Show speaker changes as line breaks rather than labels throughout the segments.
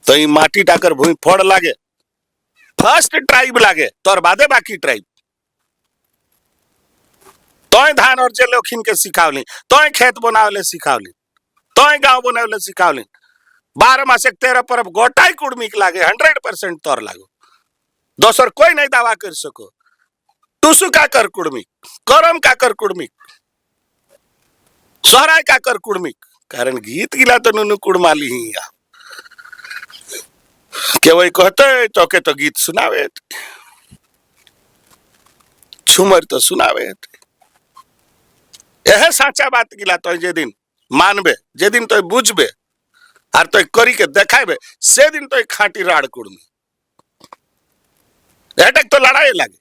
तो ई माटी टाकर भूमि फड़ लागे फर्स्ट ट्राइब लागे तोर बादे बाकी ट्राइब तोय धान और जे लोखिन के सिखावली तोय खेत बनावले सिखावली तोय गांव बनावले सिखावली 12 मास 13 परब गोटाई कुड़मिक लागे 100% तोर लागो दोसर कोई नहीं दावा कर सको टुसु का कर कुड़मिक करम का कर कुड़मिक सोहराय का कर कुड़मिक कारण गीत गिला तो नुनु कुड़माली ही या के वही कहते तो के तो गीत सुनावे छुमर तो सुनावे यह साचा बात गिला तो जे दिन मानबे जे दिन तो बुझबे और तो करी के देखाबे से दिन तो खाटी राड़ कुड़मी एटक तो लड़ाई लगे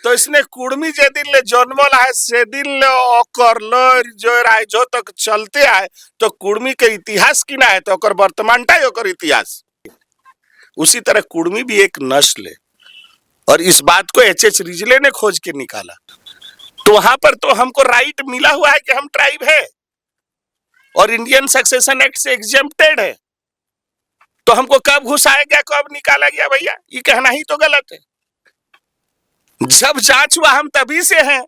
तो इसने कुड़मी जे दिन ले जन्मल है से दिन ले ओकर लर जो राय जो तक चलते आए तो कुड़मी के इतिहास की ना है तो ओकर वर्तमान टा ओकर इतिहास उसी तरह कुड़मी भी एक नस्ल है और इस बात को एच रिजले ने खोज के निकाला तो वहां पर तो हमको राइट मिला हुआ है कि हम ट्राइब है और इंडियन सक्सेशन एक्ट से एग्जेम्प्टेड है तो हमको कब घुसाया गया कब निकाला गया भैया ये कहना ही तो गलत है जब जांच हुआ हम तभी से हैं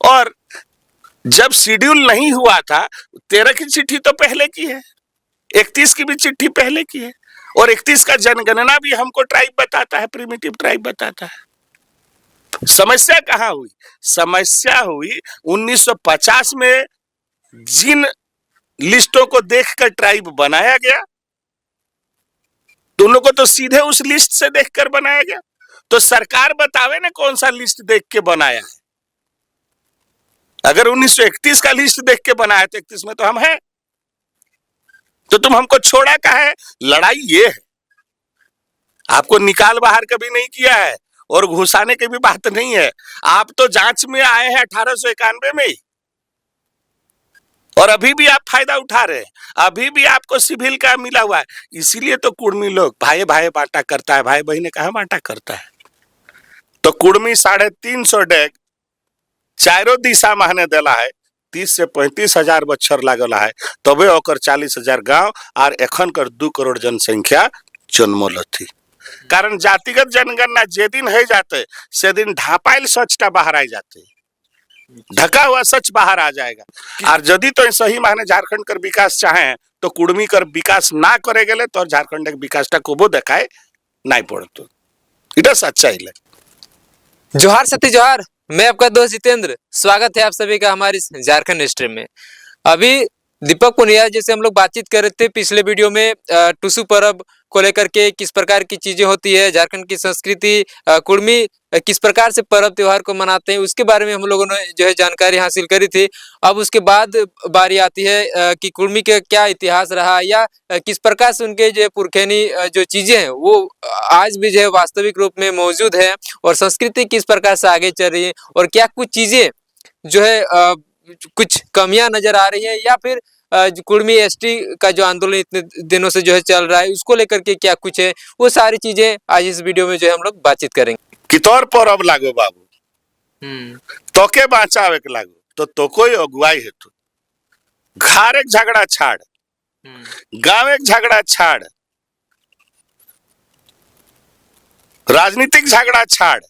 और जब शेड्यूल नहीं हुआ था 13 की चिट्ठी तो पहले की है 31 की भी चिट्ठी पहले की है और 31 का जनगणना भी हमको ट्राइब बताता है प्रिमिटिव ट्राइब बताता है समस्या कहां हुई समस्या हुई 1950 में जिन लिस्टों को देखकर ट्राइब बनाया गया दोनों को तो सीधे उस लिस्ट से देखकर बनाया गया तो सरकार बतावे ना कौन सा लिस्ट देख के बनाया है अगर 1931 का लिस्ट देख के बनाया तो 31 में तो हम हैं तो तुम हमको छोड़ा का है लड़ाई ये है आपको निकाल बाहर कभी नहीं किया है और घुसाने की भी बात नहीं है आप तो जांच में आए हैं 1891 में ही और अभी भी आप फायदा उठा रहे हैं अभी भी आपको सिविल का मिला हुआ है इसीलिए तो कुड़मी लोग भाई भाई बांटा करता है भाई बहन कहा बांटा करता है तो कुड़मी 350 डेग चारों दिशा माहने देला है 30 से 35 हजार बच्चर लागल है तबे ओकर 40 हजार गाँव और एखन कर 2 करोड़ जनसंख्या जन्मल थी कारण जातिगत जनगणना जे दिन है जाते से दिन ढापाइल सचटा बाहर आ जाते ढका हुआ सच बाहर आ जाएगा और यदि तो सही माने झारखंड कर विकास चाहे तो कुड़मी कर विकास ना करे गेले तो झारखंड के विकास को देखाए नहीं पड़तो इटा सच्चाई है
जोहार सती जोहार मैं आपका दोस्त जितेंद्र स्वागत है आप सभी का हमारी झारखंड स्ट्रीम में अभी दीपक पुनिया जैसे हम लोग बातचीत कर रहे थे पिछले वीडियो में टुसु पर्व को लेकर के किस प्रकार की चीजें होती है झारखंड की संस्कृति कुड़मी किस प्रकार से पर्व त्योहार को मनाते हैं उसके बारे में हम लोगों ने जो है जानकारी हासिल करी थी। अब उसके बाद बारी आती है कि कुड़मी का क्या इतिहास रहा या किस प्रकार से उनके जो पुरखैनी जो चीजें हैं वो आज भी जो है वास्तविक रूप में मौजूद है और संस्कृति किस प्रकार से आगे चल रही है और क्या कुछ चीजें जो है कुछ कमियां नजर आ रही है या फिर कुड़मी एसटी का जो आंदोलन इतने दिनों से जो है चल रहा है उसको लेकर के क्या कुछ है वो सारी चीजें आज इस वीडियो में जो है हम लोग बातचीत करेंगे
कि तौर पर अब लागो बाबू तोके बाँचावे के लागो तो कोई अगुवाई है तो घर एक झगड़ा छाड़ गांव एक झगड़ा छाड़ राजनीतिक झगड़ा छाड़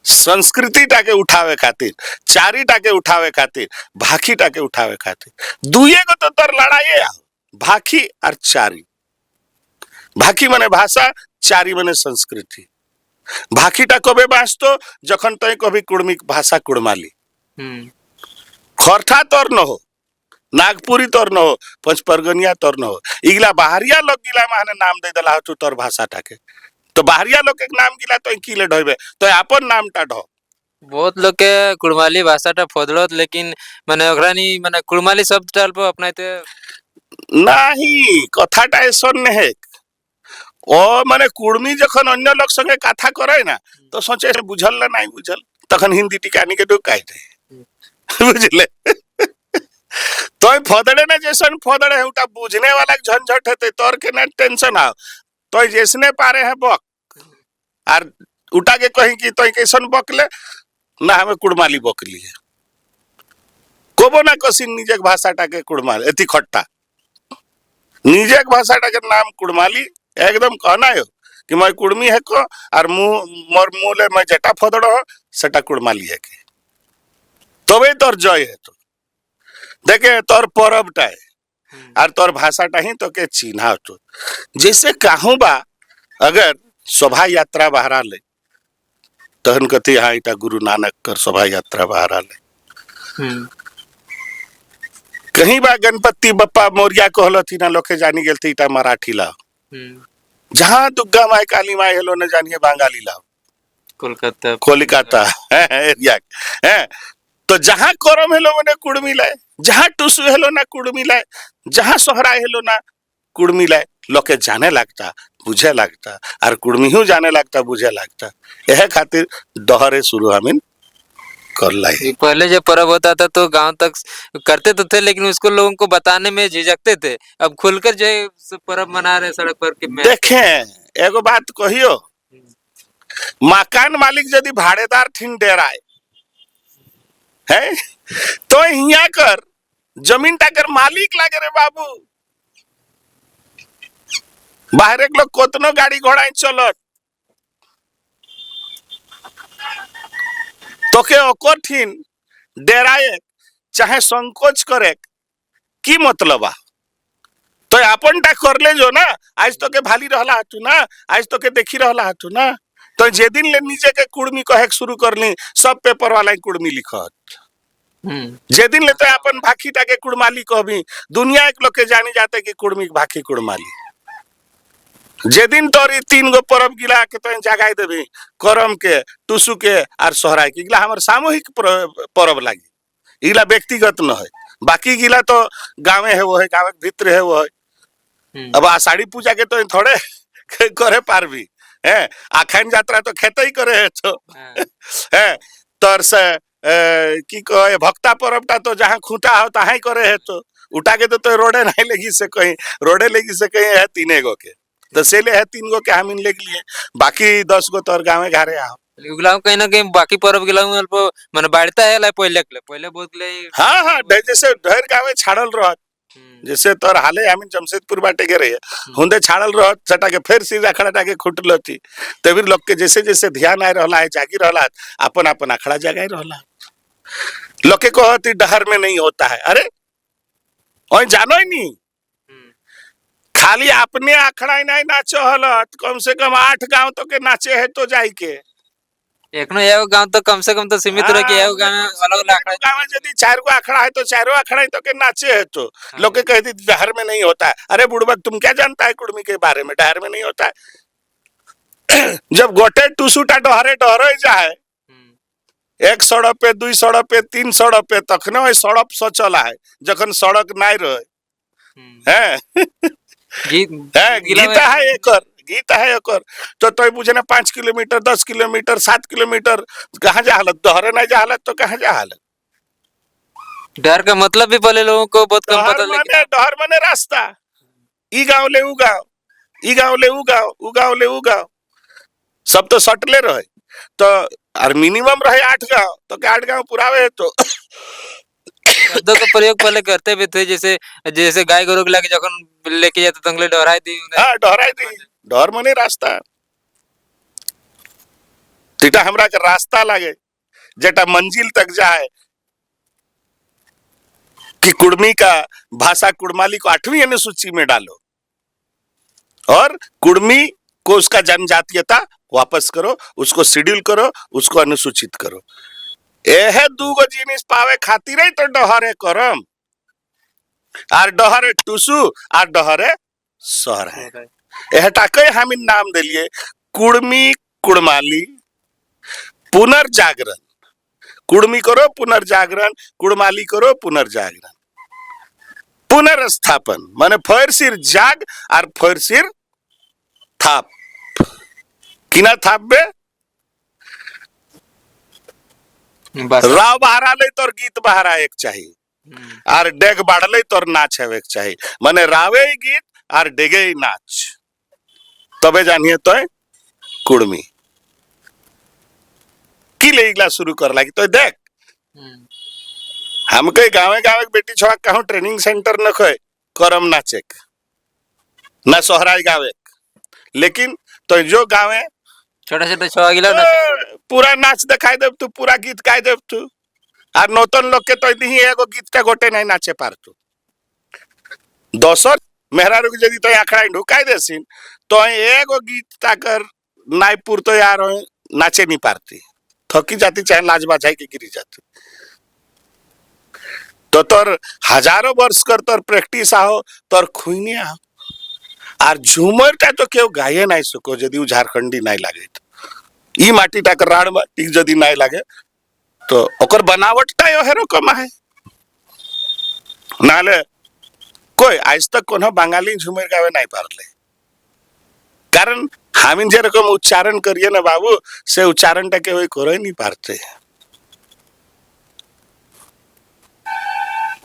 संस्कृति टाके उठावे खातिर चारी टाके उठावे खातिर भाखी टाके उठावे खातिर दुए को तो तर लड़ाई भाखी और चारी भाखी मने भाषा चारी मने संस्कृति भाखीटा कबे बाँचतो जखन तय कभी कुड़मिक भाषा कुड़माली खरठा तोर न हो नागपुरी तोर न हो पंचपरगनिया तोर न हो इगला बाहरिया लोग गिला माने नाम दे दला हो तोर भाषा टाके तो बाहरिया लोग एक नाम गिला तो की ले ढोबे तो अपन नाम टा ढो
बहुत लोग के कुड़माली भाषा टा फोदड़त लेकिन माने ओकरा नी माने कुड़माली शब्द टाल पर अपनाते
नहीं कथाटा ऐसा है ओ माने कुड़मी जखन अन्य लोग संगे कथा करे ना तो सोचे बुझल ना नहीं बुझल तखन हिंदी टिकानी के ढुकाई दे बुझले तो फोदड़े ना जैसन फोदड़े है उटा बुझने वाला झंझट है तोर के ना टेंशन आओ तो जैसने पारे हैं बक और उठा के कहीं कि तो कैसन बकले ना हमें कुड़माली बकली है कोबो ना कसिन निजक भाषा टाके कुड़माल एति खट्टा निजे भाषा के नाम कुड़माली एकदम कहना है कि मैं कुड़मी है को और मोर मुले मैं जेटा फदड़ हो सेटा कुड़माली है के तबे तोर जय है तो देखे तोर परबटा है और तोर भाषाटा ही तो के चिन्हा तो जैसे कहूँ बा अगर शोभा यात्रा बाहर ले तहन कथी हाँ इटा गुरु नानक कर शोभा यात्रा बाहर ले कहीं बा गणपति बप्पा मौर्या कहलथी ना लोके जानी गेल थी इटा मराठी ला जहाँ दुर्गा माई काली माई हेलो न जानिए बंगाली ला
कोलकाता
कोलकाता एरिया है तो जहाँ करम हेलो मने कुड़मी लाए जहाँ टुसु हेलो ना कुड़मी लाए जहाँ सोहरा हेलो ना कुड़मी लाए लोके जाने लगता बुझे लगता और कुड़मी ही जाने लगता बुझे लगता यह खातिर डहरे शुरू हमिन कर लाई।
पहले जब पर्व होता था तो गांव तक करते तो थे लेकिन उसको लोगों को बताने में झिझकते थे। अब खुलकर जो है पर्व मना रहे सड़क पर कि
देखें एगो बात कहियो मकान मालिक यदि भाड़ेदार ठिन डेराए है तो हिया कर जमीन टाकर मालिक लागे रे बाबू बाहर एक लोग कोतनो गाड़ी घोड़ा चलत तो के ओकर ठिन डेराए चाहे संकोच करे की मतलब आ तो अपन टा कर ले जो ना आज तो के भाली रहला हतु ना आज तो के देखी रहला हतु ना तो जे दिन ले नीचे के कुड़मी कहे शुरू करली सब पेपर वाला कुड़मी लिखत जे दिन ले तो अपन भाखी टा के कुड़माली कहबी दुनिया एक लोग के जानी जाते कि कुड़मी भाखी कुड़माली जे दिन तोरी तीन गो परब गिला के तो जगाई देबी करम के टुसु के और सोहराय के गिला हमर सामूहिक परब लागी इला व्यक्तिगत न है बाकी गिला तो गाँवे है वो है गाँव के भीतर है वो है अब आषाढ़ी पूजा के तो थोड़े करे पारबी है आखान यात्रा तो खेते ही करे है तो है तोर से की कहे भक्ता परबटा तो जहाँ खूंटा हो तहाँ ही करे है तो उठा के तो रोडे नहीं लगी से कहीं रोडे लगी से कहीं है तीने गो के तो सेले है तीन गो के हमिन ले लिए बाकी 10 गो तोर गाँव घरे आओ
गुलाम कहीं ना कहीं बाकी पर्व गिलाम अल्प माने बढ़ता है ला पहले बहुत ले
हाँ हाँ जैसे ढेर गाँव छाड़ल रहत जैसे तोर हाले हमिन जमशेदपुर बाटे गे रहे हुंदे छाड़ल रहत चटा के फिर सीधा अखड़ा टाके खुटल थी तभी लोग के जैसे जैसे ध्यान आए रहला है जागी रहला अपन अपन अखड़ा जगाई रहला लोग के कहती डहर में नहीं होता है अरे और जानो ही नहीं खाली अपने अखड़ा नहीं नाचो हलत कम से कम 8 गांव तो के नाचे है तो जाई के
एक नो एगो गांव तो कम से कम तो सीमित रह के एगो गांव में अलग अलग
गांव में यदि 4 गो अखड़ा है तो 4 अखड़ा तो के नाचे है तो लोग के कहती डहर में नहीं होता है अरे बुड़बक तुम क्या जानता है कुड़मी के बारे में डहर में नहीं होता है जब गोटे टूसूटा डहरे डहरे जाए एक सड़क पे 2 सड़क पे 3 सड़क पे तखने सड़क सचला है जखन सड़क नहीं रहे है गीता है एकर तो बुझे ना 5 किलोमीटर 10 किलोमीटर 7 किलोमीटर कहाँ जा हालत डहरे नहीं जा हालत तो कहाँ जा हालत
डर का मतलब भी पहले लोगों को बहुत कम पता
लेकिन डहर माने रास्ता ई गांव ले उ गांव ई गांव ले उ गांव उ गांव ले उ गांव सब तो सटले रहे तो और मिनिमम रहे 8 गांव तो 8 गांव पुरावे है तो
शब्दों का प्रयोग पहले करते भी थे जैसे जैसे गाय गोरु के लाके जखन लेके जाते तंगले डहराई दी
हां डहराई दी डहर माने रास्ता तीटा हमरा के रास्ता लागे जेटा मंजिल तक जाए कि कुड़मी का भाषा कुड़माली को 8वीं अनुसूची में डालो और कुड़मी को उसका जनजातीयता वापस करो उसको शेड्यूल करो उसको अनुसूचित करो एहे 2 गो जिनिस पावे खातिर ही तो डहरे करम और डहरे टुसु और डहरे सहर है एहटा के हम नाम दिलिए कुड़मी कुड़माली पुनर्जागरण कुड़मी करो पुनर्जागरण कुड़माली करो पुनर्जागरण पुनर्स्थापन माने फिर सिर जाग और फिर सिर थाप किना थाप बे राव बहारा ले तोर गीत बहारा एक चाहिए और डेग बढ़ले तोर नाच है एक चाहिए माने रावे ही गीत और डेगे ही नाच तबे जानिए तो कुड़मी की लेगला शुरू कर लगी तो देख हम कई गाँव गाँव बेटी छुआ कहूँ ट्रेनिंग सेंटर न खोए करम नाचेक ना सोहराई गावे, लेकिन तो जो गावे
छोटा छोटा छुआ गिला ना
पूरा नाच दिखाई देव तू, पूरा गीत गाई देव तू। और नौतन लोग के तो नहीं एगो गीत का गोटे नहीं नाचे पार तू। दोसर मेहरारू के यदि तो आखड़ा ढुकाई देसिन तो एगो गीत ताकर नाईपुर तो यार नाचे नहीं पारती, थकी जाती, चाहे लाज बाझाई के गिरी जाती। तो तोर हजारों वर्ष कर तोर प्रैक्टिस आओ, तोर खुईने आओ, और झूमर टा तो क्यों गाये नहीं सको यदि झारखंडी नहीं लागे तो। ई माटी टा राड़ माटी यदि नहीं लागे तो ओकर बनावट टा यो हेरो कमा है। नाले कोई आज तक कोनो बंगाली झूमर गावे नहीं पारले, कारण हमिन जे रकम उच्चारण करिए ना बाबू, से उच्चारण टा के कोई करे नहीं पारते।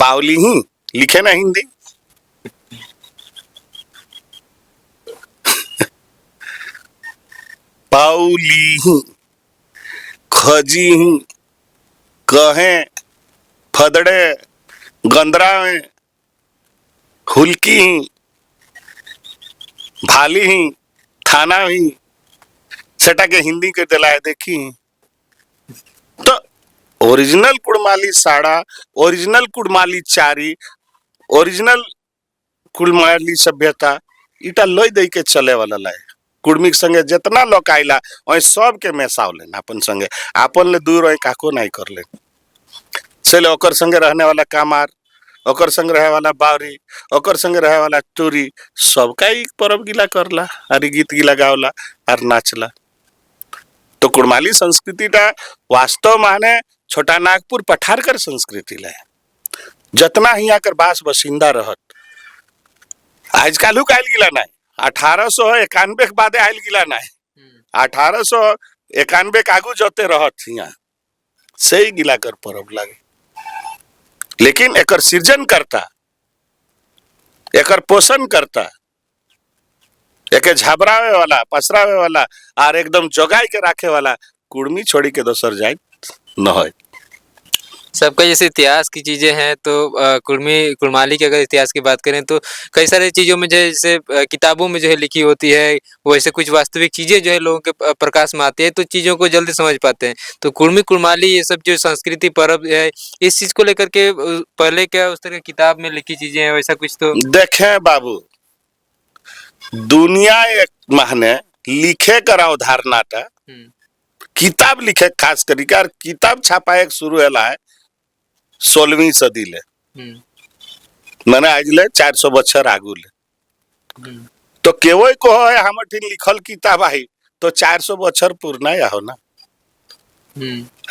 पावली ही लिखे ना हिंदी, पाउली ही, खजी ही, कहे, फदड़े, गंदरावे, हुलकी ही, भाली ही, थाना ही, सेटा के हिंदी के दिलाए देखी। तो ओरिजिनल कुड़माली साड़ा, ओरिजिनल कुड़माली चारी, ओरिजिनल कुड़माली सभ्यता इटा लय दे के चले वाला लाए। कुड़मी के संगे जितना लोग आइला वही सब के मेसाव लेन अपन संगे, अपन ले दूर वही काको नहीं कर ले। चले ओकर संगे रहने वाला कामार, ओकर संग रहे वाला बावरी, ओकर संग रहे वाला टूरी, सबका एक परब गिला करला, अरे गीत गिला गावला और नाचला। तो कुड़माली संस्कृति टा वास्तव माने छोटा नागपुर पठारकर संस्कृति ले, जतना ही आकर बास बसिंदा रहत। आजकल आयल गिला नहीं, 1891 के बाद आयल गिला नहीं, 1891 के आगू जोते रहत यहाँ सही गिला कर परब लागे। लेकिन एकर सृजन करता, एकर पोषण करता, एक झबरावे वाला, पसरावे वाला और एकदम जोगाई के रखे वाला कुड़मी छोड़ी के दोसर जाए न हो।
सबका जैसे इतिहास की चीजें हैं तो कुड़माली के अगर इतिहास की बात करें तो कई सारी चीजों में जैसे किताबों में जो है लिखी होती है, वैसे कुछ वास्तविक चीजें जो है लोगों के प्रकाश में आती है, तो चीजों को जल्दी समझ पाते हैं। तो कुड़माली ये सब जो संस्कृति पर्व है, इस चीज को लेकर के पहले क्या उस तरह किताब में लिखी चीजें हैं वैसा कुछ तो
देखें बाबू, दुनिया एक माहने लिखे कर अवधारणा था, किताब लिखे खास करके, और किताब छापा एक शुरू है 16वीं सदी ले, मैंने आज ले 400 बच्चर आगू ले। तो केवो को है हमर ठीक लिखल किताब आई तो 400 बच्चर पूर्ण या हो ना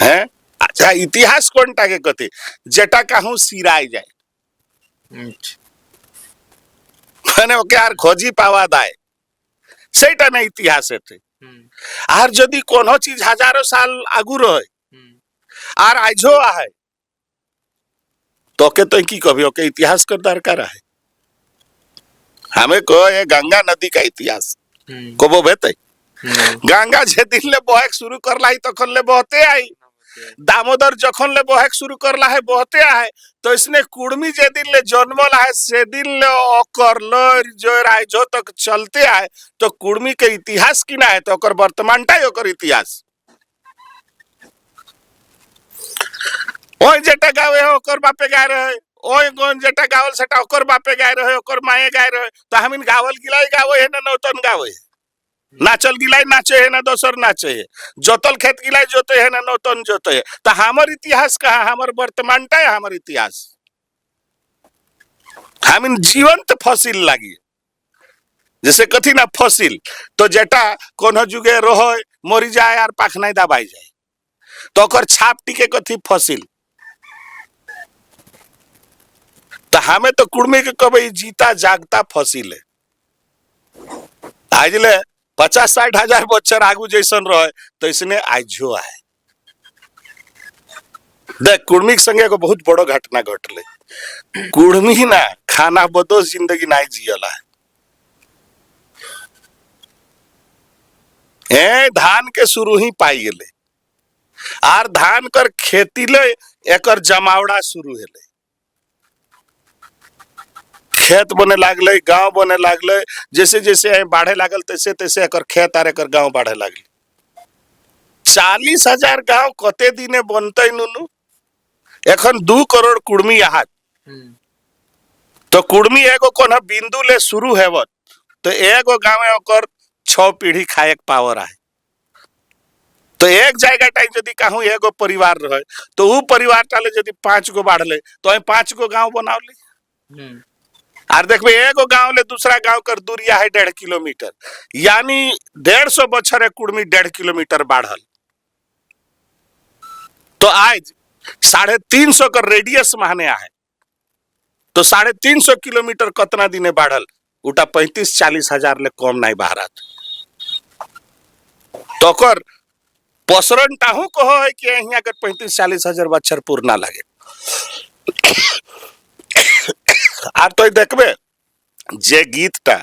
है। अच्छा इतिहास कौन टाके कथी जेटा कहूँ सिराई जाए मैंने ओके यार खोजी पावा दाए सेटा नहीं इतिहास है थे। आर यदि कोनो चीज हजारों साल आगू रहे आर आजो आहे तो के तो की कभी ओके इतिहास कर दरकार है। हमें को ये गंगा नदी का इतिहास को वो बेते गंगा जे दिन ले बहक शुरू करला ही तखन ले बहते आई, दामोदर जखन ले बहक शुरू करला है बहते आहे, तो इसने कुड़मी जे दिन ले जन्मल है से दिन ले ओकर लर जो राय जो तक चलते आए। तो कुड़मी के इतिहास की ना है तो ओकर वर्तमान टा ओकर इतिहास ओय जेटा गावे हो ओकर बापे गाय रहे, ओय गोन जेटा गावल सेटा ओकर बापे गाय रहे, ओकर माए गाय रहे। तो हमिन गावल गिलाई गावे है ना नौतन गावे, नाचल गिलाई नाचे है ना दोसर नाचे है, जोतल खेत गिलाई जोते है ना नौतन जोते है। तो हमर इतिहास कहाँ, हमर वर्तमान टा है हमर इतिहास। हमिन जीवंत फसिल लागी जैसे कथी ना फसिल, तो जेटा कोनो जुगे रहो मरी जाए और पाखनाई दबाई जाए तो ओकर छाप टिके कथी फसिल। तो हमें तो कुड़मी के कभी जीता जागता फसिल है। आज ले 50-60 हजार बच्चर आगू जैसन रहे तो इसने आजो है। देख कुड़मी के संगे को बहुत बड़ो घटना घटले। कुड़मी ना खाना बदोस जिंदगी नहीं जियला है, धान के शुरू ही पाई गए आर धान कर खेती ले एकर जमावड़ा शुरू हेले। खेत बने लागले, गांव बने लागले, जैसे जैसे बाढ़े लागल तैसे तैसे एकर खेत आर एकर गांव बाढ़े लागल। 40,000 गांव कते दिने बनते नुनु? एखन 2 करोड़ कुर्मी यहाँ, तो कुर्मी एगो कोन बिंदु ले शुरू हेवत, तो एगो गांव में ओकर 6 पीढ़ी खाए पावर है। तो एक जगह टाइम यदि कहूँ एगो परिवार रहे, तो वो परिवार टाले यदि 5 गो बाढ़ले, तो 5 गो गांव बनावली। आर देखबे एगो गांव ले दूसरा गांव कर दूरिया है 1.5 किलोमीटर, यानी 150 बछर कुर्मी 1.5 किलोमीटर बाढ़ल। तो आज 350 का रेडियस माने है, तो 350 किलोमीटर कतना दिने बाढ़ल, उटा 35-40 हजार ले कम नहीं बाहर। तो कर पसरन टाहू कहो है कि यहाँ कर 35-40 हजार बच्चर पूर्णा लगे। आर तो देखबे जे गीतटा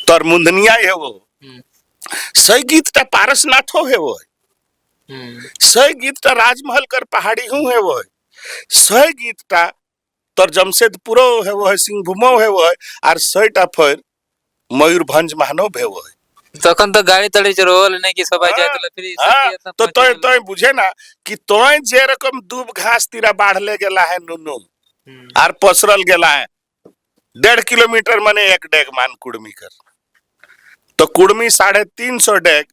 तोर मुंदनिया है वो सही गीतटा पारसनाथो है वो, सही गीतटा राजमहल कर पहाड़ी हूँ है वो, सही गीतटा तोर जमशेदपुरो है वो है, सिंहभूमो है वो है, और सहीटा फिर मयूरभंज महानव है वो है।
तखन तो गाड़ी तड़ी रोल नहीं कि सब जाए तो फिर
तो तोय बुझे ना कि तोय जे रकम दूब घास तीरा बाढ़ ले गेला है नुनु, आर पसरल गेला है 1.5 किलोमीटर मने 1 डेग मान कुर्मी कर, तो कुर्मी 350 डेग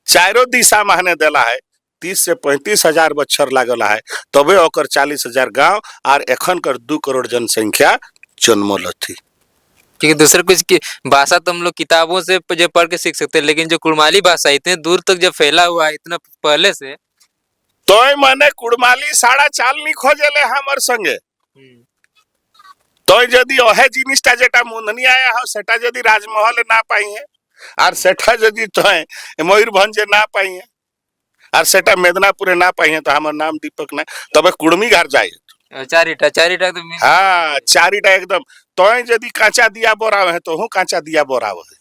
चारों दिशा माने देला है, 30 से 35 हजार बच्चर लागला है, तबे ओकर 40 हजार गाँव और एखन कर 2 करोड़ जनसंख्या जन्मल थी।
क्योंकि दूसरे कुछ की भाषा तो हम लोग किताबों से जो पढ़ के सीख सकते हैं, लेकिन जो कुड़माली भाषा इतने दूर तक जब फैला हुआ है इतना पहले से,
तो मने कुड़माली साड़ा चाल नहीं खोजेले हमर संगे। तो यदि ओहे जिनिसटा जेटा मुंदनी आया हो सेटा यदि राजमहल ना पाई है, और सेटा यदि तो मयूरभंज ना पाई है, और सेटा मेदनापुर ना पाई है, तो हमार नाम दीपक ना, तबे कुर्मी घर जाए।
चारिटा तो
हाँ, चारिटा एकदम। तो यदि कांचा दिया बोरावे है तो हूँ कांचा दिया बोरावे है,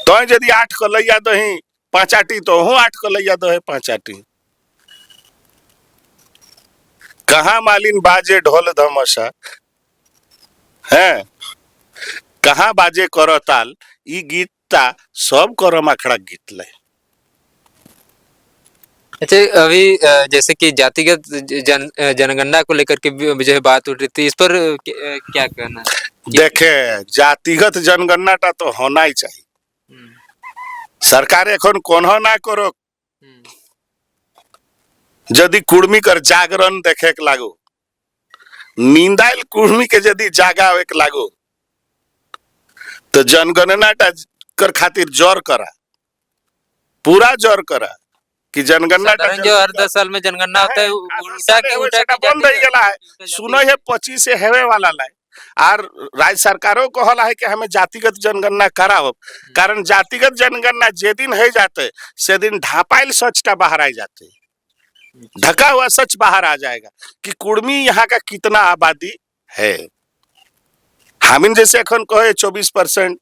तो यदि 8 कलैया दही 5 आटी, तो हूँ 8 कलैया दहे 5 आटी। कहाँ मालिन बाजे ढोल धमसा है, कहाँ बाजे करो ताल, ई गीतता सब करम आखड़ा गीत ले।
अच्छा, अभी जैसे कि जातिगत जनगणना को लेकर के जो है बात उठ रही थी, इस पर क्या कहना है?
देखे जातिगत जनगणना तो होना ही चाहिए। सरकार एखन कोनो ना करो, यदि कुर्मी कर जागरण देखे के लागो, नींदाइल कुर्मी के यदि जागावे के लागो, तो जनगणना कर खातिर जोर करा, पूरा जोर करा कि जनगणना
जो हर 10 साल में जनगणना होता है उल्टा के
बंद रह गया है। सुनो है 25 से हेवे वाला लाए, और राज्य सरकारों कहला है कि हमें जातिगत जनगणना कराओ, कारण जातिगत जनगणना जे दिन है जाते से दिन ढापाइल सचटा बाहर आ जाते, ढका हुआ सच बाहर आ जाएगा कि कुर्मी यहाँ का कितना आबादी है। हमिन जैसे अखन कहे 24%,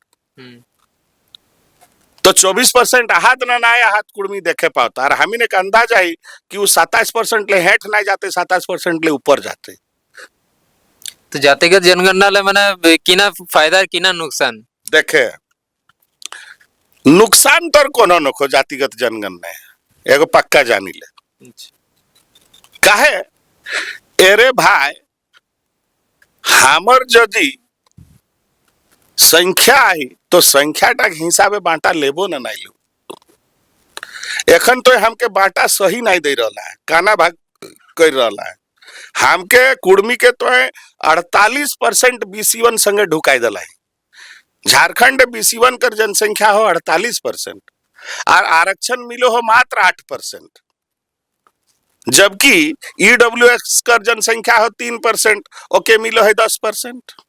तो 24% आहत ना आहत कुर्मी देखे पाता, और हमिन एक अंदाजा ही कि वो 27% ले हेठ ना जाते, 27% ले ऊपर जाते।
तो जातिगत जनगणना ले माने किना फायदा किना नुकसान?
देखे नुकसान तो कोनो नको जातिगत जनगणना एगो पक्का जानी ले, काहे एरे भाई हमर यदि संख्या आई तो संख्या टाक हिसाबे बांटा लेबो ना नहीं लो। एखन तो हमके बांटा सही नहीं दे रहा है, काना भाग कर रहा है। हमके कुर्मी के तो 48% BC1 संगे ढुकाई दला है। झारखंड BC1 कर जनसंख्या हो 48%, और आरक्षण मिलो हो मात्र 8%, जबकि EWS कर जनसंख्या हो 3%, ओके मिलो है 10%।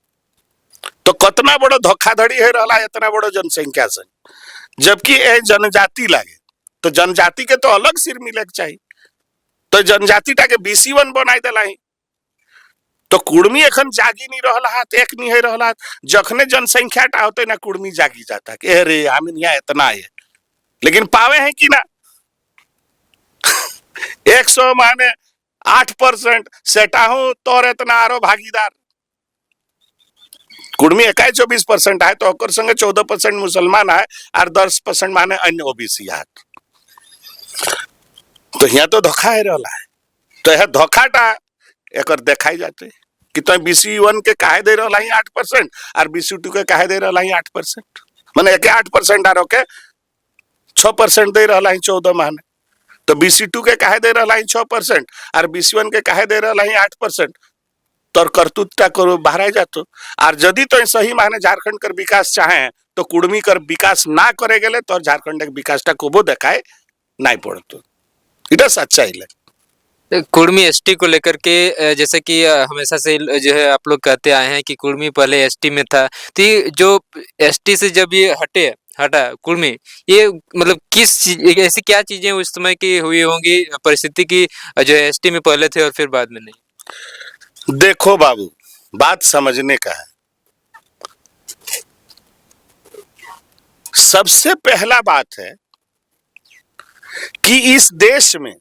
तो कितना बड़ो धोखाधड़ी है रहा है इतना बड़ो जनसंख्या से, जबकि ए जनजाति लागे, तो जनजाति के तो अलग सिर मिले के चाहिए, तो जनजाति टाके BC1 बनाई दिला। तो कुर्मी एखन जागी नहीं रहा है, एक नहीं है रहा है, जखने जनसंख्या टा होते ना कुर्मी जागी जाता कि अरे हम यहाँ इतना है, लेकिन पावे हैं कि ना 100 माने 8% सेटा हूं तो इतना आरो भागीदार कुर्मी 21-24% है तो ओकर संगे 14% मुसलमान है और 10% माने अन्य ओबीसी है तो यहाँ तो धोखा है रहा है तो यह धोखाटा एक देखाई जाते कि तो BC1 के काहे दे रहा है 8% और BC2 के काहे दे रहा है 8%, माने एक 8% आरो के 6% दे रहा है 14 माने तो BC2 के काहे दे रहा है 6% और BC1 के काहे दे रहा है 8%, तोर करतूतटा करो बाहर जातो और यदि तो सही माने झारखंड कर विकास चाहे तो कुर्मी कर विकास ना करे गेले तो झारखंड के विकासटा को देखाए नहीं पड़तो इटा सच्चाई ले
कुर्मी एसटी को लेकर के जैसे कि हमेशा से जो है आप लोग कहते आए हैं कि कुर्मी पहले एसटी में था तो ये जो एसटी से जब ये हटा कुर्मी ये मतलब किस ऐसी क्या चीजें उस समय की हुई होंगी परिस्थिति की जो एसटी में पहले थे और फिर बाद में नहीं।
देखो बाबू बात समझने का है, सबसे पहला बात है कि इस देश में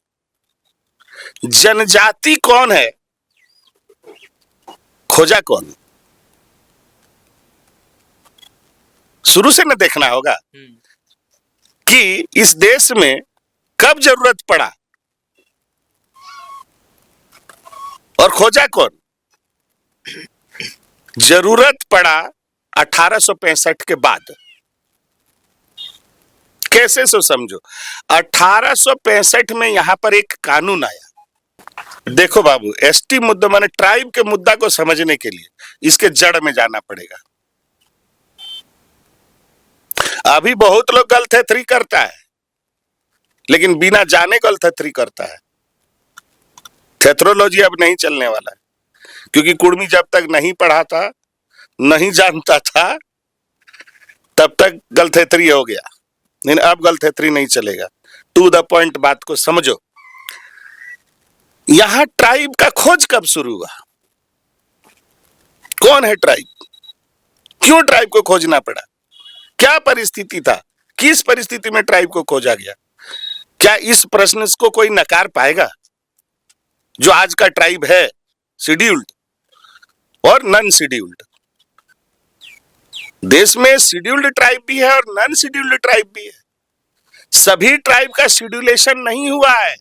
जनजाति कौन है खोजा कौन, शुरू से न देखना होगा कि इस देश में कब जरूरत पड़ा और खोजा कौन। जरूरत पड़ा 1865 के बाद। कैसे सो समझो, 1865 में यहां पर एक कानून आया। देखो बाबू, एसटी मुद्दा माने ट्राइब के मुद्दा को समझने के लिए इसके जड़ में जाना पड़ेगा। अभी बहुत लोग गलतफहमी करता है, लेकिन बिना जाने गलतफहमी करता है। थेथरोलॉजी अब नहीं चलने वाला है, क्योंकि कुर्मी जब तक नहीं पढ़ा था, नहीं जानता था, तब तक गलतफहमी हो गया। लेकिन अब गलतफहमी नहीं चलेगा। टू द पॉइंट बात को समझो। यहां ट्राइब का खोज कब शुरू हुआ? कौन है ट्राइब? क्यों ट्राइब को खोजना पड़ा? क्या परिस्थिति था? किस परिस्थिति में ट्राइब को खोजा गया? क्या इस प्रश्न को कोई नकार पाएगा? जो आज का ट्राइब है, शेड्यूल्ड और नॉन शेड्यूल्ड। देश में शेड्यूल्ड ट्राइब भी है और नॉन शेड्यूल्ड ट्राइब भी है। सभी ट्राइब का शेड्यूलेशन नहीं हुआ है।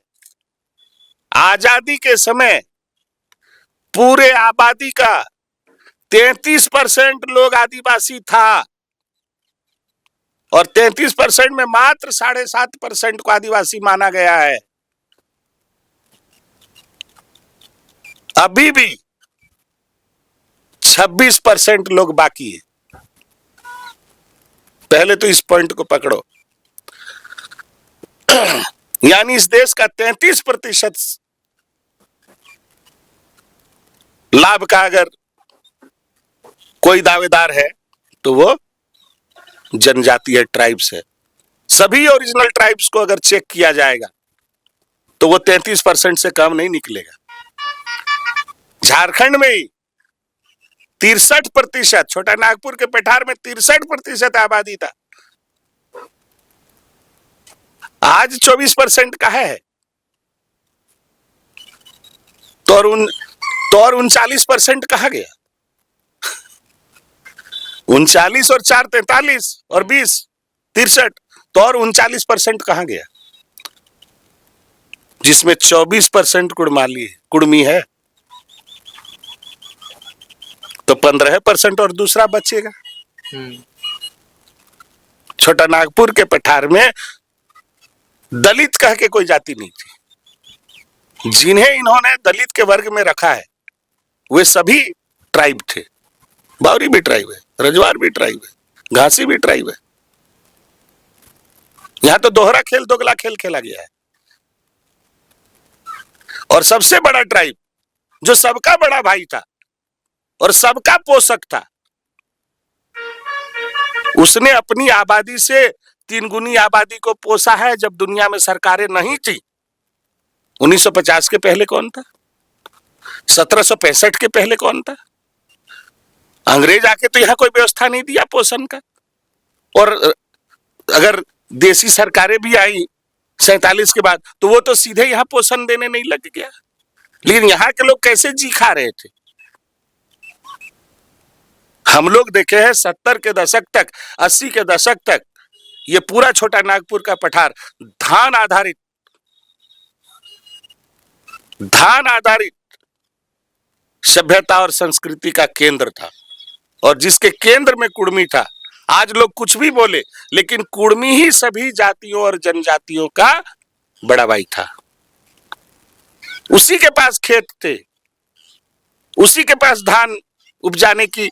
आजादी के समय पूरे आबादी का 33% लोग आदिवासी था और 33% में मात्र 7.5% को आदिवासी माना गया है। अभी भी 26% लोग बाकी है। पहले तो इस पॉइंट को पकड़ो। यानी इस देश का 33% लाभ का अगर कोई दावेदार है तो वो जनजाति है, ट्राइब्स है। सभी ओरिजिनल ट्राइब्स को अगर चेक किया जाएगा तो वो 33% से कम नहीं निकलेगा। झारखंड में ही 63%, छोटा नागपुर के पेठार में 63% आबादी था, आज 24% का है। तो और 39% कहा गया? 39 और 4 43 और 20 63, तो और 39% कहां गया? जिसमें 24% कुड़मी है, तो 15% और दूसरा बचेगा। छोटा नागपुर के पठार में दलित कह के कोई जाति नहीं थी। जिन्हें इन्होंने दलित के वर्ग में रखा है वे सभी ट्राइब थे। बावरी भी ट्राइब है, रजवार भी ट्राइब है, घासी भी ट्राइब है। यहां तो दोहरा खेल, दोगला खेल खेला गया है। और सबसे बड़ा ट्राइब जो सबका बड़ा भाई था और सबका पोषक था, उसने अपनी आबादी से 3 गुनी आबादी को पोसा है जब दुनिया में सरकारें नहीं थी। 1950 के पहले कौन था? 1765 के पहले कौन था? अंग्रेज आके तो यहाँ कोई व्यवस्था नहीं दिया पोषण का। और अगर देसी सरकारें भी आई 47 के बाद, तो वो तो सीधे यहाँ पोषण देने नहीं लग गया। लेकिन यहाँ के लोग कैसे जी खा रहे थे? हम लोग देखे हैं 70 के दशक तक, 80 के दशक तक ये पूरा छोटा नागपुर का पठार धान आधारित सभ्यता और संस्कृति का केंद्र था, और जिसके केंद्र में कुर्मी था। आज लोग कुछ भी बोले, लेकिन कुर्मी ही सभी जातियों और जनजातियों का बड़ा भाई था। उसी के पास खेत थे, उसी के पास धान उपजाने की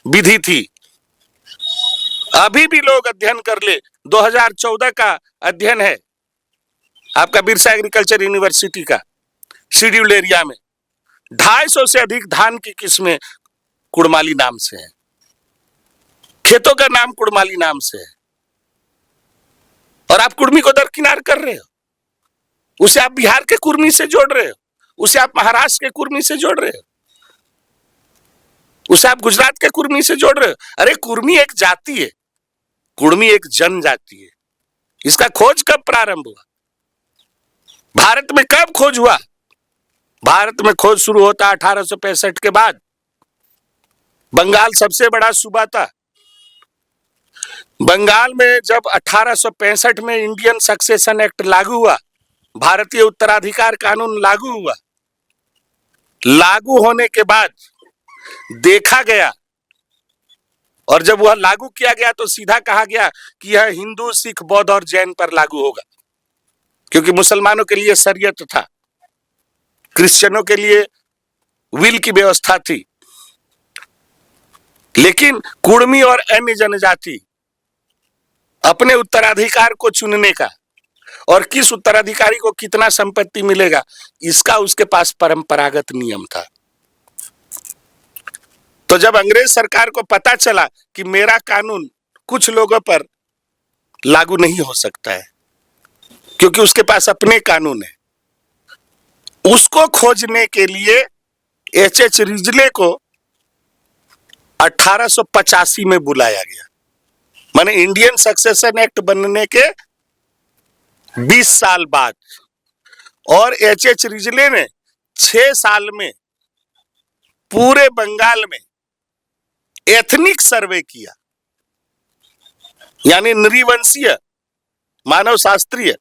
विधि थी। अभी भी लोग अध्ययन कर ले, 2014 का अध्ययन है आपका बिरसा एग्रीकल्चर यूनिवर्सिटी का, शेड्यूल्ड एरिया में 250 से अधिक धान की किस्में कुड़माली नाम से है, खेतों का नाम कुड़माली नाम से है, और आप कुर्मी को दरकिनार कर रहे हो। उसे आप बिहार के कुर्मी से जोड़ रहे हो, उसे आप महाराष्ट्र के कुर्मी से जोड़ रहे हो, उसे आप गुजरात के कुर्मी से जोड़ रहे हो। अरे कुर्मी एक जाति है, कुर्मी एक जनजाति है। इसका खोज कब प्रारंभ हुआ? भारत में कब खोज हुआ? भारत में खोज शुरू होता 1865 के बाद। बंगाल सबसे बड़ा सूबा था। बंगाल में जब 1865 में इंडियन सक्सेशन एक्ट लागू हुआ, भारतीय उत्तराधिकार कानून लागू हुआ, लागू होने के बाद देखा गया, और जब वह लागू किया गया तो सीधा कहा गया कि यह हिंदू, सिख, बौद्ध और जैन पर लागू होगा, क्योंकि मुसलमानों के लिए शरीयत था, क्रिश्चियनों के लिए विल की व्यवस्था थी। लेकिन कुर्मी और अन्य जनजाति अपने उत्तराधिकार को चुनने का, और किस उत्तराधिकारी को कितना संपत्ति मिलेगा, इसका उसके पास परंपरागत नियम था। तो जब अंग्रेज सरकार को पता चला कि मेरा कानून कुछ लोगों पर लागू नहीं हो सकता है, क्योंकि उसके पास अपने कानून है, उसको खोजने के लिए एच.एच. रिजले को 1885 में बुलाया गया। माने इंडियन सक्सेशन एक्ट बनने के 20 साल बाद, और एच.एच. रिजले ने 6 साल में पूरे बंगाल में एथनिक सर्वे किया, यानी नृवंशीय मानव शास्त्रीय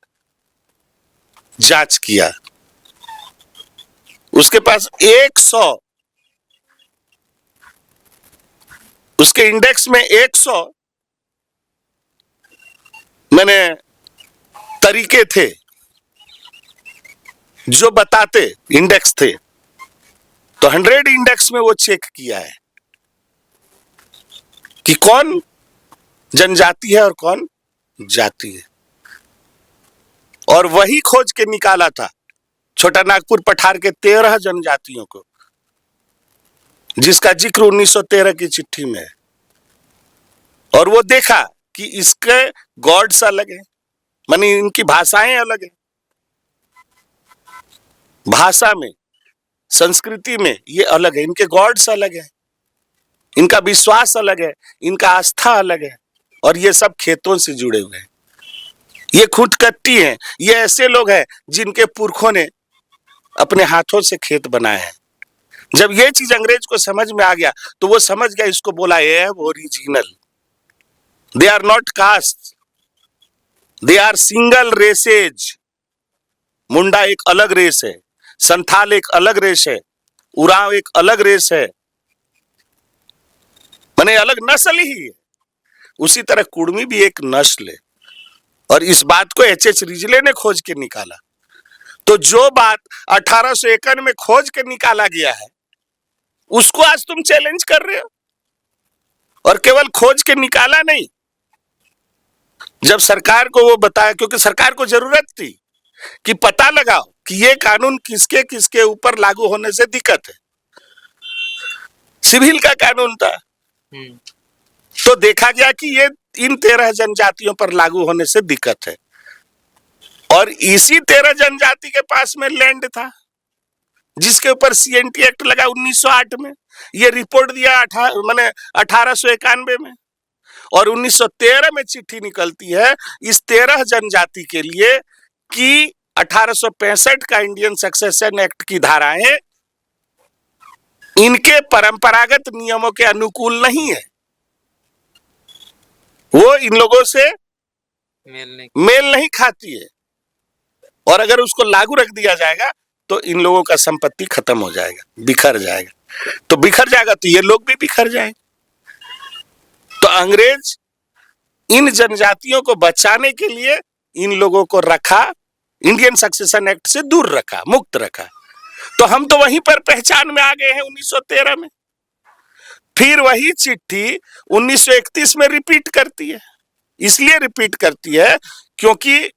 जांच किया। उसके पास 100, उसके इंडेक्स में 100 मैंने तरीके थे जो बताते, इंडेक्स थे। तो 100 इंडेक्स में वो चेक किया है कि कौन जनजाति है और कौन जाति है, और वही खोज के निकाला था छोटा नागपुर पठार के 13 जनजातियों को, जिसका जिक्र 1913 की चिट्ठी में है। और वो देखा कि इसके गॉड्स अलग है, मानी इनकी भाषाएं अलग है, भाषा में, संस्कृति में ये अलग है, इनके गॉड्स अलग है, इनका विश्वास अलग है, इनका आस्था अलग है, और ये सब खेतों से जुड़े हुए हैं। ये खुदकट्टी हैं, ये ऐसे लोग हैं जिनके पुरखों ने अपने हाथों से खेत बनाए हैं। जब ये चीज अंग्रेज को समझ में आ गया तो वो समझ गया, इसको बोला है original. They are not caste, they are single races. Munda एक अलग रेस है, संथाल एक अलग रेस है, उरांव एक अलग रेस है, माने अलग नस्ल ही है। उसी तरह कुर्मी भी एक नस्ल है, और इस बात को एच.एच. रिजले ने खोज के निकाला। तो जो बात 1851 में खोज के निकाला गया है, उसको आज तुम चैलेंज कर रहे हो। और केवल खोज के निकाला नहीं, जब सरकार को वो बताया, क्योंकि सरकार को जरूरत थी कि पता लगाओ कि ये कानून किसके किसके ऊपर लागू होने से दिक्कत है। सिविल का कानून था, तो देखा गया कि ये इन 13 जनजातियों पर लागू होने से दिक्कत है, और इसी 13 जनजाति के पास में लैंड था जिसके ऊपर CNT एक्ट लगा 1908 में। ये रिपोर्ट दिया 1891 में, और 1913 में चिट्ठी निकलती है इस 13 जनजाति के लिए कि 1865 का इंडियन सक्सेशन एक्ट की धाराएं इनके परंपरागत नियमों के अनुकूल नहीं है। वो इन लोगों से मेल नहीं खाती है, और अगर उसको लागू रख दिया जाएगा तो इन लोगों का संपत्ति खत्म हो जाएगा, बिखर जाएगा। तो बिखर जाएगा तो ये लोग भी बिखर जाएंगे। तो अंग्रेज इन जनजातियों को बचाने के लिए इन लोगों को रखा, इंडियन सक्सेशन एक्ट से दूर रखा, मुक्त रखा। तो हम तो वहीं पर पहचान में आ गए हैं 1913 में। फिर वही चिट्ठी 1931 में रिपीट करती है। इसलिए रिपीट करती है क्योंकि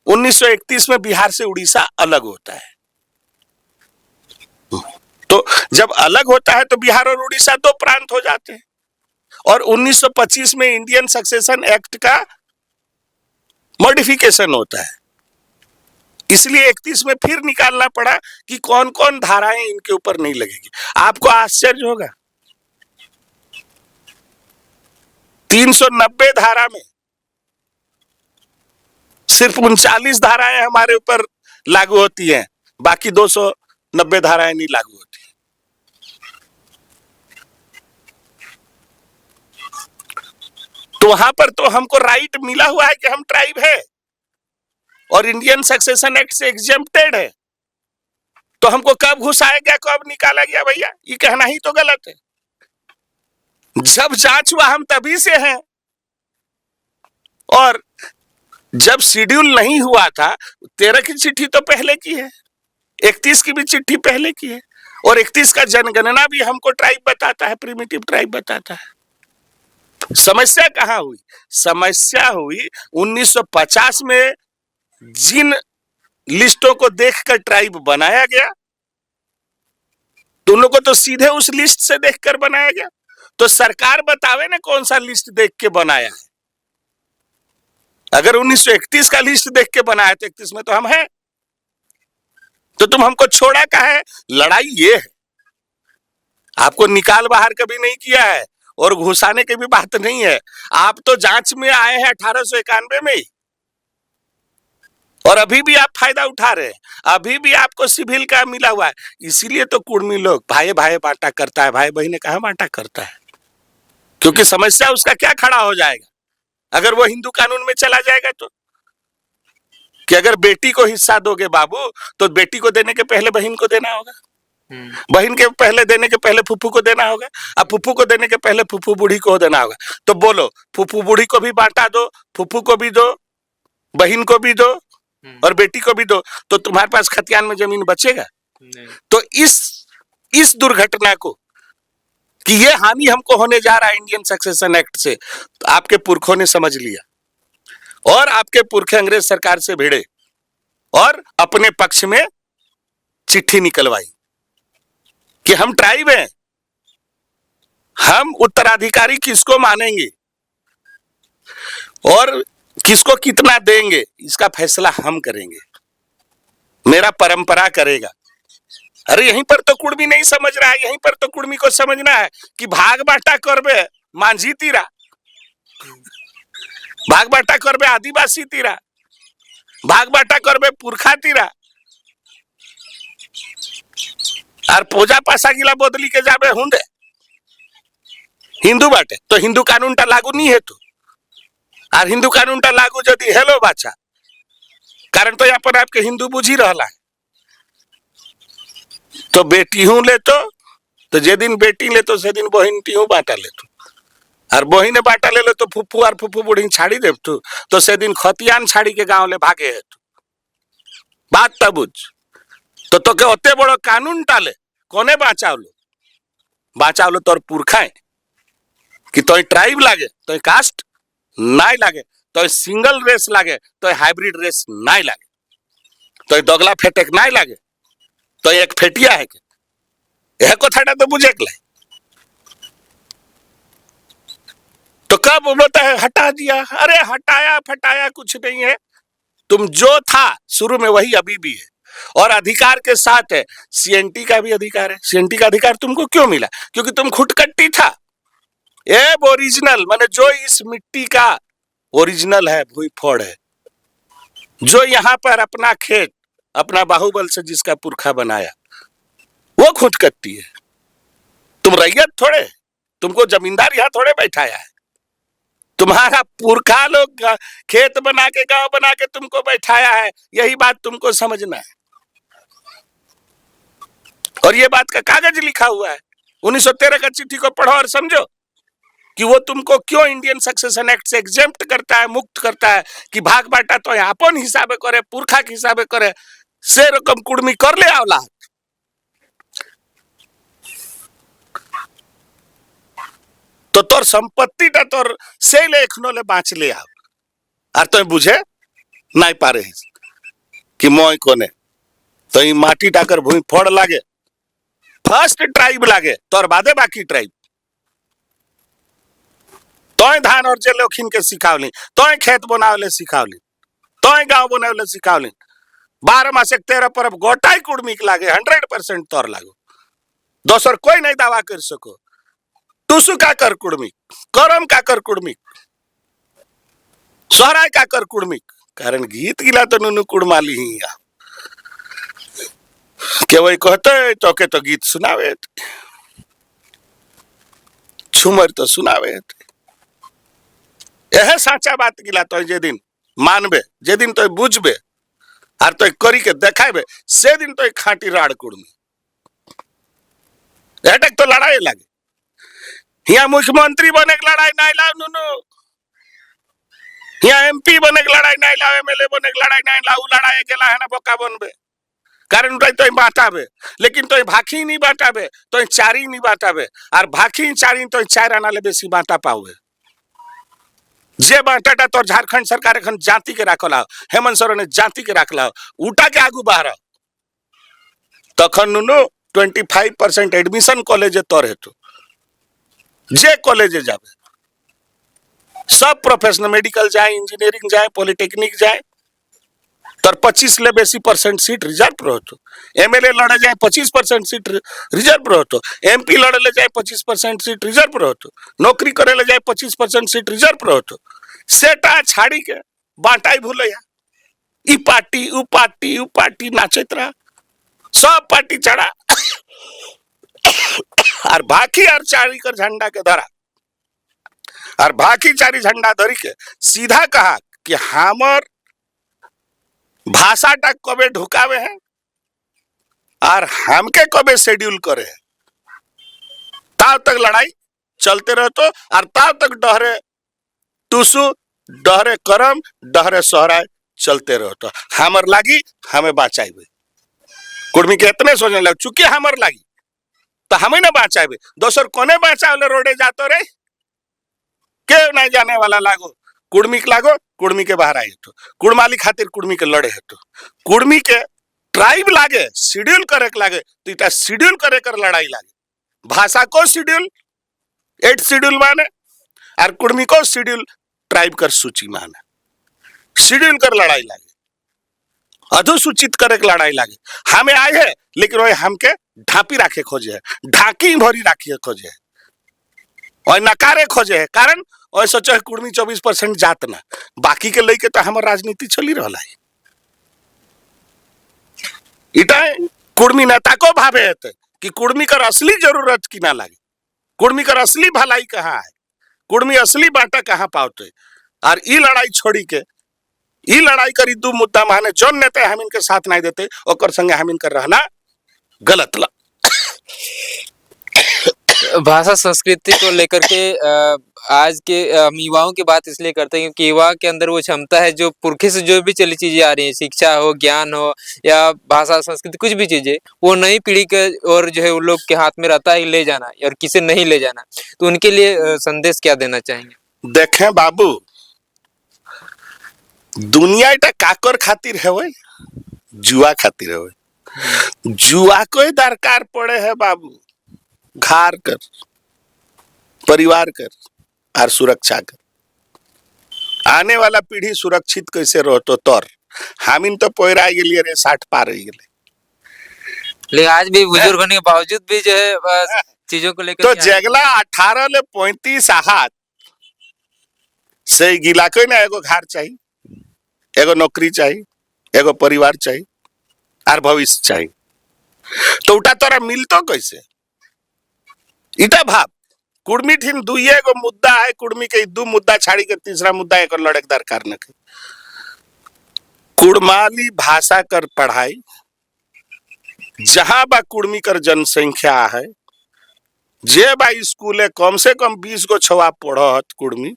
1931 में बिहार से उड़ीसा अलग होता है। तो जब अलग होता है तो बिहार और उड़ीसा दो प्रांत हो जाते हैं, और 1925 में इंडियन सक्सेशन एक्ट का मॉडिफिकेशन होता है। इसलिए 31 में फिर निकालना पड़ा कि कौन कौन धाराएं इनके ऊपर नहीं लगेगी। आपको आश्चर्य होगा, 390 धारा में सिर्फ 39 धाराएं हमारे ऊपर लागू होती हैं, बाकी 290 धाराएं नहीं लागू होती। तो वहां पर तो हमको राइट मिला हुआ है कि हम ट्राइब है और इंडियन सक्सेशन एक्ट से एग्जेम्प्टेड है। तो हमको कब घुसाया गया, कब निकाला गया? भैया ये कहना ही तो गलत है। जब जांच हुआ हम तभी से हैं, और जब शेड्यूल नहीं हुआ था 13 की चिट्ठी तो पहले की है, 31 की भी चिट्ठी पहले की है, और 31 का जनगणना भी हमको ट्राइब बताता है, प्रिमिटिव ट्राइब बताता है। समस्या कहां हुई? समस्या हुई 1950 में जिन लिस्टों को देखकर ट्राइब बनाया गया, तो उन लोगों को तो सीधे उस लिस्ट से देखकर बनाया गया। तो सरकार बतावे ना कौन सा लिस्ट देख के बनाया है। अगर 1931 का लिस्ट देख के बनाया तो 31 में तो हम हैं, तो तुम हमको छोड़ा का है? लड़ाई ये है, आपको निकाल बाहर कभी नहीं किया है और घुसाने की भी बात नहीं है। आप तो जांच में आए हैं 1891 में ही, और अभी भी आप फायदा उठा रहे हैं। अभी भी आपको सिविल का मिला हुआ है। इसीलिए तो कुर्मी लोग भाई भाई बांटा करता है, भाई बहने कहाँ बांटा करता है? क्योंकि समस्या उसका क्या खड़ा हो जाएगा अगर वो हिंदू कानून में चला जाएगा तो, कि अगर बेटी को हिस्सा दोगे बाबू तो बेटी को देने के पहले बहन को देना होगा, बहन के पहले देने के पहले फूफू को देना होगा, अब फूफू को देने के पहले फूफू बूढ़ी को देना होगा। तो बोलो, फूफू बूढ़ी को भी बांटा दो, फूफू को भी दो, बहन को भी दो और बेटी को भी दो, तो तुम्हारे पास खतियान में जमीन बचेगा? तो इस दुर्घटना को कि ये हानि हमको होने जा रहा है इंडियन सक्सेशन एक्ट से, तो आपके पुरखों ने समझ लिया, और आपके पुरखे अंग्रेज सरकार से भिड़े और अपने पक्ष में चिट्ठी निकलवाई कि हम ट्राइब हैं, हम उत्तराधिकारी किसको मानेंगे और किसको कितना देंगे इसका फैसला हम करेंगे, मेरा परंपरा करेगा। अरे यहीं पर तो कुर्मी नहीं समझ रहा है, यहीं पर तो कुर्मी को समझना है कि भाग बांटा करबे मांझी तीरा, भाग बांटा करबे आदिवासी तीरा, भाग बांटा करबे पुरखा तीरा, और पूजा पासा गिला बदली के जाबे हुंदे हिंदू बाटे। तो हिंदू कानून टा लागू नहीं है तो, और हिंदू कानून टा लागू जदि हेलो बाचा कारण तो यहाँ पर आपके हिंदू बुझी रहला है। तो बेटी हूं ले तो जे दिन बेटी ले तो से दिन बहन टी हूं बांटा ले तो, और बहिने बांटा ले तो फुफू और फुफू बुढ़ी छाड़ी दे तो से दिन खतियान छाड़ी के गांव ले भागे है तू। बात तब बुझ तो के ओते बड़ो कानून टाले कोने बाँचाव लो तोर पुरखाए कि तो ट्राइब लागे, तो कास्ट नाई लागे, तो सिंगल रेस लागे, तो हाइब्रिड रेस नाई लागे, तो दोगला फेटेक नाई लागे, तो एक फेटिया है के यह कथाटा तो बुझे के लाई। तो कब बोलता है हटा दिया? अरे हटाया फटाया कुछ नहीं है, तुम जो था शुरू में वही अभी भी है, और अधिकार के साथ है। सीएनटी का भी अधिकार है। सीएनटी का अधिकार तुमको क्यों मिला? क्योंकि तुम खुटकट्टी था। ये ओरिजिनल माने जो इस मिट्टी का ओरिजिनल है, भूई फोड़ है, जो यहाँ पर अपना खेत अपना बाहुबल से जिसका पुरखा बनाया वो खुद करती है। तुम रैयत थोड़े, तुमको जमींदार यहाँ थोड़े बैठाया है। तुम्हारा पुरखा लोग खेत बना के गांव बना के तुमको बैठाया है, यही बात तुमको समझना है। और ये बात का कागज लिखा हुआ है, 1913 का चिट्ठी को पढ़ो और समझो कि वो तुमको क्यों इंडियन सक्सेशन एक्ट से एग्जेम्प्ट करता है, मुक्त करता है कि भाग बांटा तो अपन हिसाबे करे, पुरखा के हिसाबे करे, से रकम कुड़मी कर ले आवला तो तोर संपत्तिटा तोर से ले एखनो ले बाँच ले आव। আর তুই বুঝে নাই পারে कि মই कोने तो ई माटी टाकर भूमि फड़ लागे, फर्स्ट ट्राइब लागे तोर बादे बाकी ट्राइब। तोय धान और जे लोखिन के सिखावली, तोय खेत बनावले सिखावली, तोय गांव बनावले सिखावली। 12 मासे 13 परब गोटाई कुड़मिक लागे, 100% तोर लागो। दोसर कोई नहीं दावा कर सको। टुसु का कर कुड़मिक, करम का कर कुड़मिक, सोहराय का कर कुड़मिक। कारण गीत गिला तो नुनु कुड़माली ही या के वही कहते तो के तो गीत सुनावे, छुमर तो सुनावे। यह साचा बात गिला तो जे दिन मानबे, जे दिन तो बुझबे और तो करी के देखाबे, से दिन तो खाटी राड़ कुड़मी। एटक तो लड़ाई लागे। यहाँ मुख्यमंत्री बने के लड़ाई नहीं लाओ नुनु, यहाँ एमपी बने के लड़ाई नहीं लाओ, एमएलए बने के लड़ाई नहीं लाओ। लड़ाई अकेला है ना बोका बनबे, कारण तो बांटाबे, लेकिन तो भाखी नहीं बांटाबे, तो चारी नहीं बांटाबे। और भाखी चारी तो 4 आना ले बेसी बांटा पावे। जे बांटाटा तो झारखंड सरकार एखन जाति के राखला, हेमंत सोरेन ने जाति के राखला, उठा के आगू बाहर तखन नुनु 25% एडमिशन कॉलेज तोर हेतु, जे कॉलेज जाबे सब प्रोफेशनल मेडिकल जाए, इंजीनियरिंग जाए, पॉलिटेक्निक जाए, तर 25 ले बेसी परसेंट सीट रिजर्व रहतो। एमएलए लड़े जाए 25% सीट रिजर्व रहतो, एमपी लड़े ले जाए 25% सीट रिजर्व रहतो, नौकरी करे ले जाए 25% सीट रिजर्व रहतो। सेटा छाड़ी के बांटाई भूलैया, ई पार्टी उ पार्टी नाचत रहा, सब पार्टी चढ़ा और बाकी और चारी कर झंडा के धरा, और बाकी चारी झंडा धरी के सीधा कहा कि हमर भाषा तक कबे ढुकावे हैं और हमके कबे शेड्यूल करे हैं। तब तक लड़ाई चलते रहतो और तब तक डहरे टुसु, डहरे करम, डहरे सोहराय चलते रहतो। हमर लागी हमें बाँचाइबे, कुर्मी के इतने सोचने लग चुके हमर लागी तो हमें ना बाँचाइबे, दोसर कोने बाँचावले रोडे जातो रे, के नहीं जाने वाला लागो। कुड़मी के लागो, कुड़मी के बाहर आई तो कुड़माली खातिर कुड़मी के लड़े तो कुड़मी के ट्राइब लागे, शेड्यूल करे के लागे तो इटा शेड्यूल करे कर लड़ाई लागे। भाषा को शेड्यूल 8 शेड्यूल माने और कुड़मी को शेड्यूल ट्राइब कर सूची माने, शेड्यूल कर लड़ाई लागे, अधोसूचित करे के लड़ाई लागे। हमें आए है लेकिन वो हमके ढापी राखे खोजे है, ढाकी भरी राखी खोजे है और नकारे खोजे है। कारण और सोचो है कुड़मी 24% जात ना, बाकी के लेके तो हमार राजनीति चली रहा है। इटा कुड़मी नेता को भावे है कि कुड़मी कर असली जरूरत की ना लगे, कुड़मी कर असली भलाई कहाँ है, कुड़मी असली बांटा कहाँ पाते। और ई लड़ाई छोड़ी के ई लड़ाई करी दू मुद्दा माने जोन नेता हम इनके साथ नहीं देते ओकर संगे हम इनकर रहना गलत ला।
भाषा संस्कृति को लेकर के आज के हम युवाओं की बात इसलिए करते हैं क्योंकि युवा के अंदर वो क्षमता है जो पुरखे से जो भी चली चीजें आ रही हैं, शिक्षा हो, ज्ञान हो या भाषा संस्कृति कुछ भी चीजें, वो नई पीढ़ी के और जो है उन लोग के हाथ में रहता है ले जाना और किसे नहीं ले जाना। तो उनके लिए संदेश क्या देना चाहेंगे?
देखें बाबू, दुनिया इटा काकर खातिर है वही जुआ खातिर है वही, जुआ को दरकार पड़े है बाबू, घर कर, परिवार कर और सुरक्षा कर। आने वाला पीढ़ी सुरक्षित कैसे रहतो तोर हमिन तो पोयरा गेलिए रे 60 पार हो गेले,
लेकिन आज भी बुजुर्ग होने के बावजूद भी जो है चीजों को लेकर
तो जगला 18 ले 35 हाथ से गिला कोई ना एगो घर चाहिए। एगो नौकरी चाहिए, एगो परिवार चाहिए और भविष्य चाहिए। तो उठा तोरा मिलतो कैसे? इटा भाव कुर्मी ठीन दुइये एगो मुद्दा है, कुर्मी के दू मुद्दा छाड़ी के तीसरा मुद्दा एक लड़क दरकार न के। कुड़माली भाषा कर पढ़ाई जहां बा कुर्मी कर जनसंख्या है, जे बा स्कूले कम से कम 20 गो छवा पढ़त कुर्मी,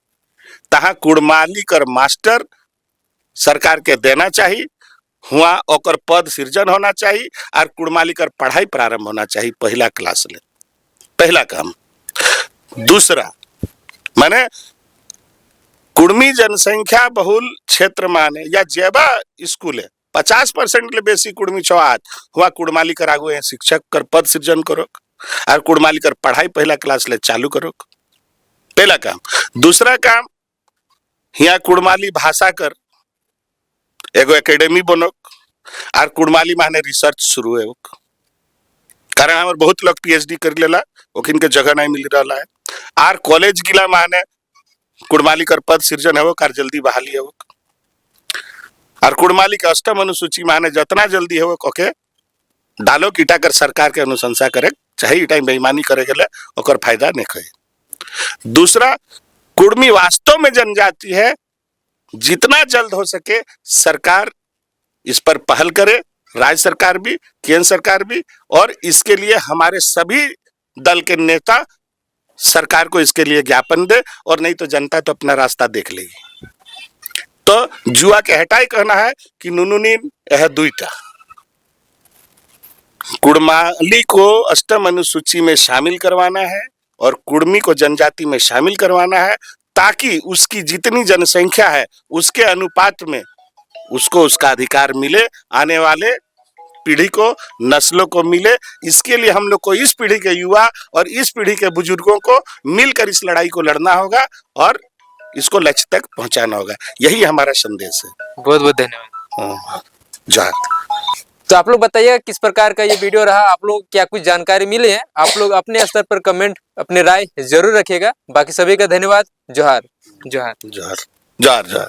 तहा कुड़माली कर मास्टर सरकार के देना चाहिए, हुआ ओकर पद सृजन होना चाहिए और कुड़माली कर पढ़ाई प्रारंभ होना चाहिए पहला क्लास ले। पहला काम। दूसरा माने कुर्मी जनसंख्या बहुल क्षेत्र माने या जेबा स्कूल है 50% ले बेसी कुर्मी छवात, हुआ कुड़माली कर आगु शिक्षक कर पद सृजन करो और कुड़माली कर पढ़ाई पहला क्लास ले चालू करो। पहला काम। दूसरा काम, यहाँ कुड़माली भाषा कर एगो एकेडमी बनो और कुड़माली माने रिसर्च शुरू है। कारण हमारे बहुत लोग पीएचडी कर लेला, ओकिन के जगह नहीं मिल रहा है। आर कॉलेज गिला माने कुड़माली कर पद सृजन है वो कार जल्दी बहाली है वो। और कुड़माली के अष्टम अनुसूची माने जितना जल्दी है वो ओके डालो कीटा कर सरकार के अनुशंसा करे, चाहे इटा बेईमानी करे गले ओकर फायदा नहीं कहे। दूसरा, कुर्मी वास्तव में जनजाति है, जितना जल्द हो सके सरकार इस पर पहल करे, राज्य सरकार भी, केंद्र सरकार भी, और इसके लिए हमारे सभी दल के नेता सरकार को इसके लिए ज्ञापन दे, और नहीं तो जनता तो अपना रास्ता देख लेगी। तो जुआ के हटाई कहना है कि नुनुनीन यह दुईटा कुड़माली को अष्टम अनुसूची में शामिल करवाना है और कुर्मी को जनजाति में शामिल करवाना है, ताकि उसकी जितनी जनसंख्या है उसके अनुपात में उसको उसका अधिकार मिले, आने वाले पीढ़ी को, नस्लों को मिले। इसके लिए हम लोग को इस पीढ़ी के युवा और इस पीढ़ी के बुजुर्गों को मिलकर इस लड़ाई को लड़ना होगा और इसको लक्ष्य तक पहुंचाना होगा। यही हमारा संदेश है।
बहुत बहुत धन्यवाद।
जय।
तो आप लोग बताइएगा किस प्रकार का ये वीडियो रहा, आप लोग क्या कुछ जानकारी मिली है, आप लोग अपने स्तर पर कमेंट अपने राय जरूर रखिएगा। बाकी सभी का धन्यवाद। जोहार जोहार
जोहार जोहार जोहार।